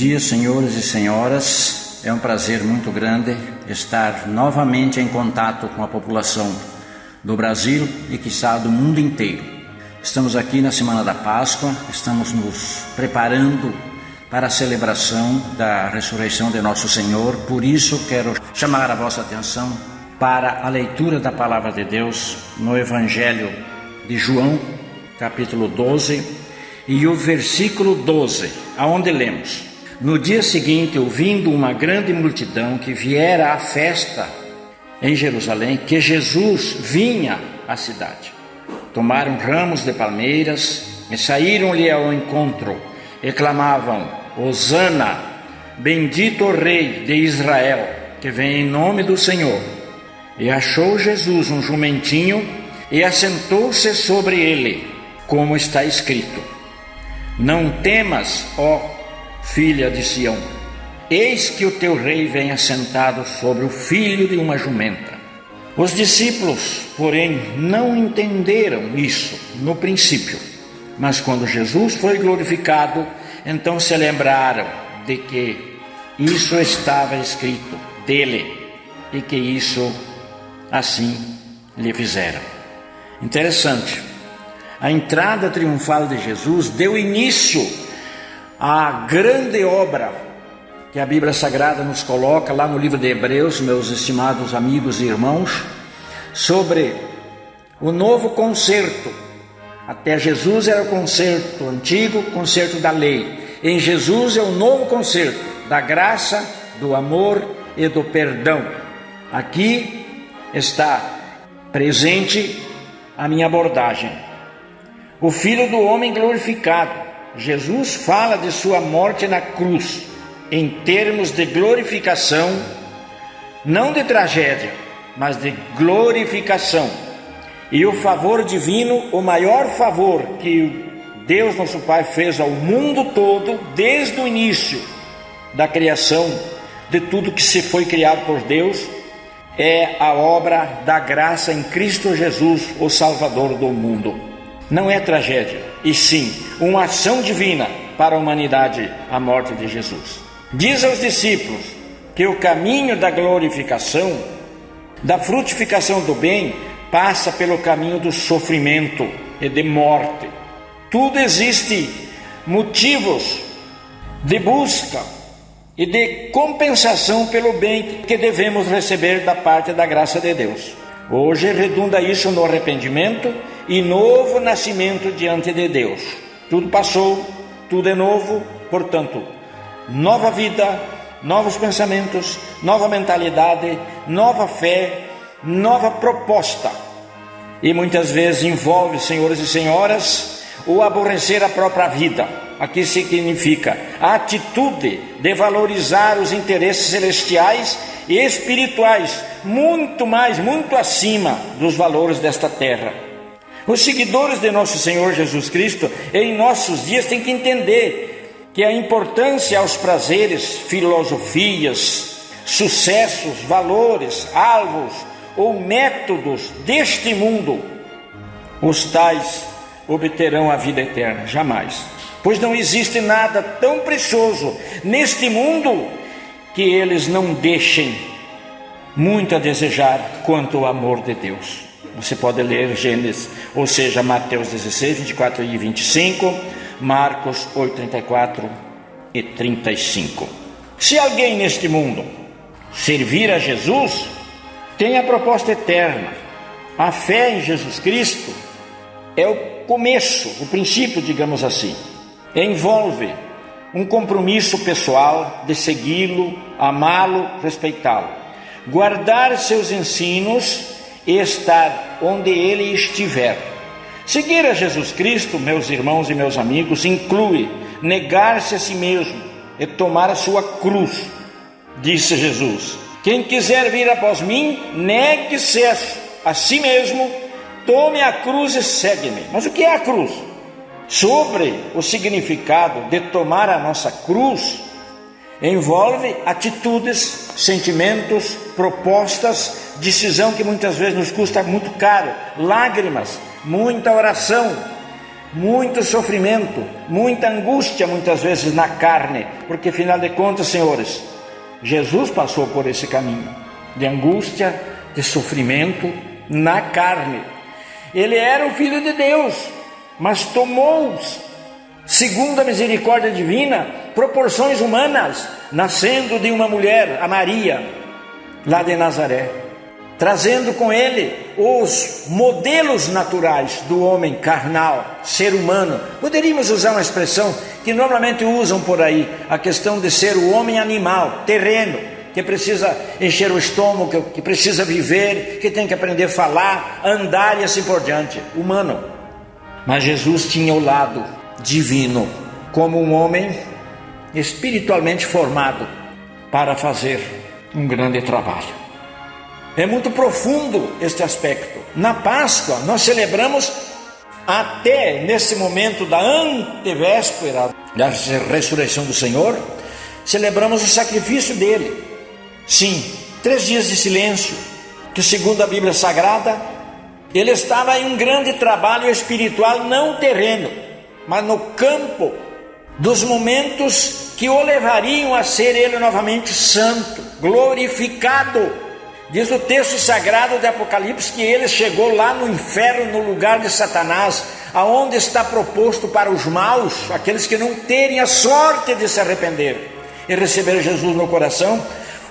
dia, senhores e senhoras. É um prazer muito grande estar novamente em contato com a população do Brasil e, quiçá, do mundo inteiro. Estamos aqui na Semana da Páscoa, estamos nos preparando para a celebração da ressurreição de Nosso Senhor. Por isso, quero chamar a vossa atenção para a leitura da Palavra de Deus no Evangelho de João, capítulo 12, e o versículo 12, aonde lemos: No dia seguinte, ouvindo uma grande multidão que viera à festa em Jerusalém, que Jesus vinha à cidade, tomaram ramos de palmeiras e saíram-lhe ao encontro e clamavam: Hosana, bendito o Rei de Israel, que vem em nome do Senhor. E achou Jesus um jumentinho e assentou-se sobre ele, como está escrito: Não temas, ó filha de Sião, eis que o teu rei vem assentado sobre o filho de uma jumenta. Os discípulos, porém, não entenderam isso no princípio, mas quando Jesus foi glorificado, então se lembraram de que isso estava escrito dele e que isso assim lhe fizeram. Interessante, a entrada triunfal de Jesus deu início à grande obra que a Bíblia Sagrada nos coloca lá no livro de Hebreus, meus estimados amigos e irmãos, sobre o novo concerto. Até Jesus era o concerto antigo, concerto da lei. Em Jesus é o novo concerto da graça, do amor e do perdão. Aqui está presente a minha abordagem. O Filho do Homem glorificado. Jesus fala de sua morte na cruz em termos de glorificação, não de tragédia, mas de glorificação. E o favor divino, o maior favor que Deus nosso Pai fez ao mundo todo, desde o início da criação, de tudo que se foi criado por Deus, é a obra da graça em Cristo Jesus, o Salvador do mundo. Não é tragédia, e sim uma ação divina para a humanidade, a morte de Jesus. Diz aos discípulos que o caminho da glorificação, da frutificação do bem, passa pelo caminho do sofrimento e de morte. Tudo existe motivos de busca e de compensação pelo bem que devemos receber da parte da graça de Deus. Hoje redunda isso no arrependimento e novo nascimento diante de Deus. Tudo passou, tudo é novo, portanto, nova vida, novos pensamentos, nova mentalidade, nova fé, nova proposta. E muitas vezes envolve, senhores e senhoras, o aborrecer a própria vida. Aqui significa a atitude de valorizar os interesses celestiais e espirituais, muito mais, muito acima dos valores desta terra. Os seguidores de nosso Senhor Jesus Cristo, em nossos dias, têm que entender que a importância aos prazeres, filosofias, sucessos, valores, alvos ou métodos deste mundo, os tais obterão a vida eterna, jamais. Pois não existe nada tão precioso neste mundo que eles não deixem muito a desejar quanto o amor de Deus. Você pode ler Gênesis, ou seja, Mateus 16, 24 e 25, Marcos 8, 34 e 35. Se alguém neste mundo servir a Jesus, tem a proposta eterna. A fé em Jesus Cristo é o começo, o princípio, digamos assim. Envolve um compromisso pessoal de segui-lo, amá-lo, respeitá-lo, guardar seus ensinos e estar onde ele estiver. Seguir a Jesus Cristo, meus irmãos e meus amigos, inclui negar-se a si mesmo e tomar a sua cruz. Disse Jesus: Quem quiser vir após mim, negue-se a si mesmo, tome a cruz e segue-me. Mas o que é a cruz? Sobre o significado de tomar a nossa cruz, envolve atitudes, sentimentos, propostas, decisão que muitas vezes nos custa muito caro, lágrimas, muita oração, muito sofrimento, muita angústia muitas vezes na carne, porque afinal de contas, senhores, Jesus passou por esse caminho de angústia, de sofrimento na carne. Ele era o Filho de Deus, mas tomou, segundo a misericórdia divina, proporções humanas, nascendo de uma mulher, a Maria, lá de Nazaré, trazendo com ele os modelos naturais do homem carnal, ser humano. Poderíamos usar uma expressão que normalmente usam por aí, a questão de ser o homem animal, terreno, que precisa encher o estômago, que precisa viver, que tem que aprender a falar, andar e assim por diante, humano. Mas Jesus tinha o lado divino, como um homem espiritualmente formado para fazer um grande trabalho. É muito profundo este aspecto. Na Páscoa nós celebramos, até nesse momento da antevéspera da ressurreição do Senhor, celebramos o sacrifício dele. Sim, 3 dias de silêncio, que segundo a Bíblia Sagrada, ele estava em um grande trabalho espiritual, não terreno, mas no campo dos momentos que o levariam a ser ele novamente santo, glorificado. Diz o texto sagrado de Apocalipse que ele chegou lá no inferno, no lugar de Satanás, aonde está proposto para os maus, aqueles que não terem a sorte de se arrepender e receber Jesus no coração.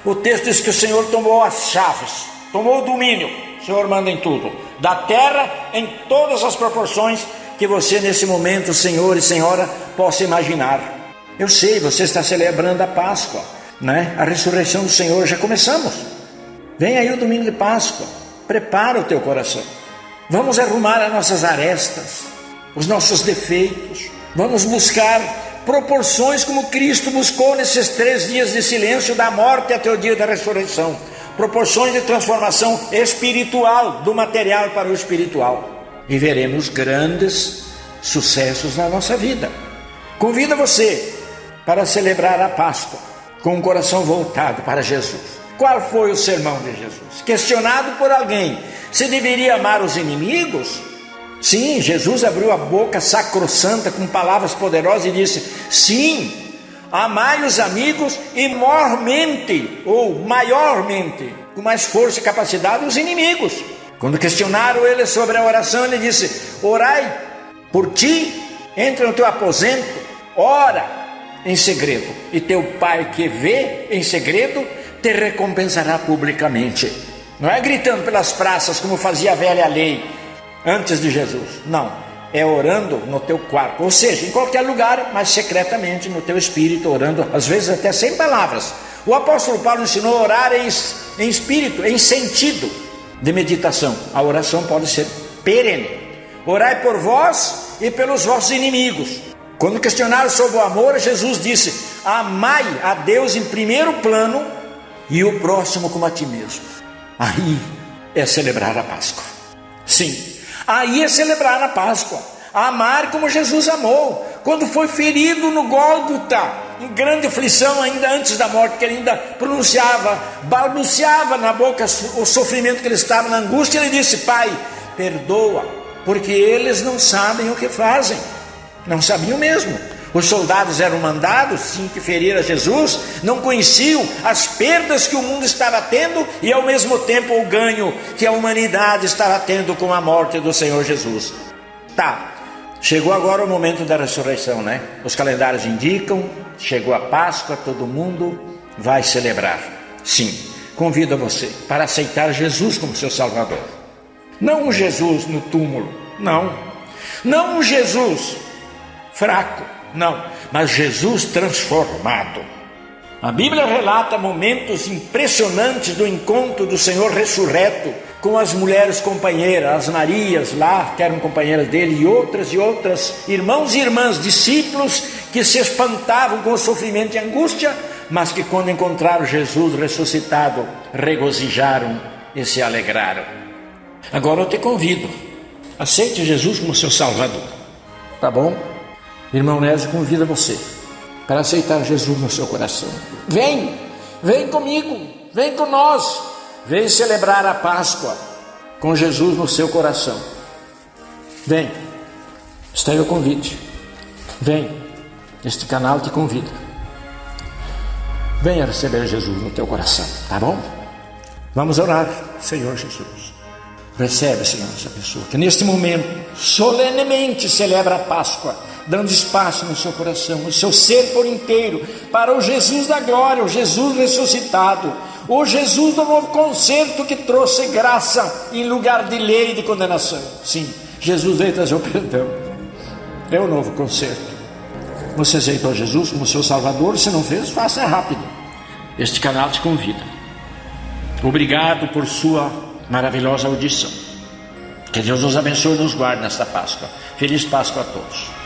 O texto diz que o Senhor tomou as chaves, tomou o domínio. O Senhor manda em tudo, da terra, em todas as proporções que você nesse momento, senhor e senhora, possa imaginar. Eu sei, você está celebrando a Páscoa, né? A ressurreição do Senhor, já começamos. Vem aí o domingo de Páscoa, prepara o teu coração. Vamos arrumar as nossas arestas, os nossos defeitos. Vamos buscar proporções como Cristo buscou nesses 3 dias de silêncio, da morte até o dia da ressurreição. Proporções de transformação espiritual, do material para o espiritual. E veremos grandes sucessos na nossa vida. Convido você para celebrar a Páscoa com o coração voltado para Jesus. Qual foi o sermão de Jesus? Questionado por alguém, se deveria amar os inimigos? Sim, Jesus abriu a boca sacrossanta com palavras poderosas e disse: sim, amai os amigos e maiormente, com mais força e capacidade, os inimigos. Quando questionaram ele sobre a oração, ele disse: orai por ti, entra no teu aposento, ora em segredo, e teu pai que vê em segredo te recompensará publicamente. Não é gritando pelas praças como fazia a velha lei antes de Jesus, não, é orando no teu quarto, ou seja, em qualquer lugar, mas secretamente no teu espírito, orando, às vezes até sem palavras. O apóstolo Paulo ensinou a orar em espírito, em sentido de meditação. A oração pode ser perene. Orai por vós e pelos vossos inimigos. Quando questionaram sobre o amor, Jesus disse: amai a Deus em primeiro plano e o próximo como a ti mesmo. Aí é celebrar a Páscoa. Sim, aí é celebrar a Páscoa. Amar como Jesus amou, quando foi ferido no Gólgota, em grande aflição ainda antes da morte, que ele ainda pronunciava, balbuciava na boca o sofrimento que ele estava, na angústia. Ele disse: Pai, perdoa, porque eles não sabem o que fazem. Não sabiam mesmo. Os soldados eram mandados, tinham que ferir a Jesus, não conheciam as perdas que o mundo estava tendo e ao mesmo tempo o ganho que a humanidade estava tendo com a morte do Senhor Jesus. Tá, chegou agora o momento da ressurreição, né? Os calendários indicam, chegou a Páscoa, todo mundo vai celebrar. Sim, convido a você para aceitar Jesus como seu Salvador. Não um Jesus no túmulo, não um Jesus fraco, não, mas Jesus transformado. A Bíblia relata momentos impressionantes do encontro do Senhor ressurreto com as mulheres companheiras, as Marias lá, que eram companheiras dele, e outras irmãos e irmãs, discípulos que se espantavam com o sofrimento e angústia, mas que quando encontraram Jesus ressuscitado, regozijaram e se alegraram. Agora eu te convido, aceite Jesus como seu Salvador, tá bom? Irmão Nésio convida você para aceitar Jesus no seu coração. Vem comigo, vem com nós, vem celebrar a Páscoa com Jesus no seu coração. Vem, Está aí o convite. Vem, este canal te convida. Venha receber Jesus no teu coração, tá bom? Vamos orar. Senhor Jesus, recebe, Senhor, essa pessoa que neste momento solenemente celebra a Páscoa, dando espaço no seu coração, no seu ser por inteiro, para o Jesus da glória, o Jesus ressuscitado, o Jesus do novo concerto que trouxe graça em lugar de lei e de condenação. Sim, Jesus veio trazer o perdão, é o novo concerto. Você aceitou Jesus como seu Salvador? Se não fez, faça rápido. Este canal te convida. Obrigado por sua maravilhosa audição. Que Deus nos abençoe e nos guarde nesta Páscoa. Feliz Páscoa a todos.